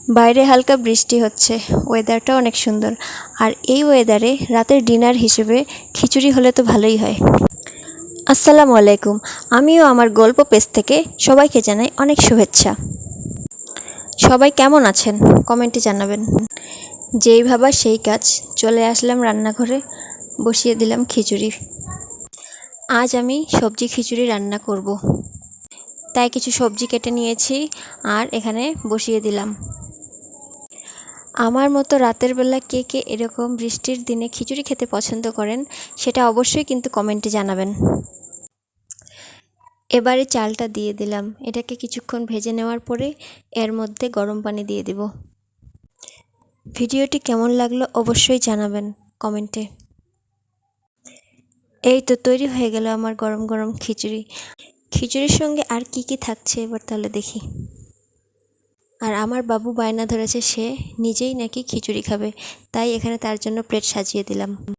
বাইরে হালকা বৃষ্টি হচ্ছে, ওয়েদারটা অনেক সুন্দর। আর এই ওয়েদারে রাতের ডিনার হিসেবে খিচুড়ি হলে তো ভালোই হয়। আসসালামু আলাইকুম। আমিও আমার গল্প পেজ থেকে সবাইকে জানাই অনেক শুভেচ্ছা। সবাই কেমন আছেন কমেন্টে জানাবেন। যেই ভাবা সেই কাজ, চলে আসলাম রান্নাঘরে, বসিয়ে দিলাম খিচুড়ি। আজ আমি সবজি খিচুড়ি রান্না করব, তাই কিছু সবজি কেটে নিয়েছি আর এখানে বসিয়ে দিলাম। আমার মতো রাতের বেলা কে কে এরকম বৃষ্টির দিনে খিচুড়ি খেতে পছন্দ করেন সেটা অবশ্যই কিন্তু কমেন্টে জানাবেন। এবারে চালটা দিয়ে দিলাম, এটাকে কিছুক্ষণ ভেজে নেওয়ার পরে এর মধ্যে গরম পানি দিয়ে দেব। ভিডিওটি কেমন লাগলো অবশ্যই জানাবেন কমেন্টে। এই তো তৈরি হয়ে গেল আমার গরম গরম খিচুড়ি। খিচুড়ির সঙ্গে আর কি কি থাকছে এবার তাহলে দেখি। আর আমার বাবু বায়না ধরেছে, সে নিজেই নাকি খিচুড়ি খাবে, তাই এখানে তার জন্য প্লেট সাজিয়ে দিলাম।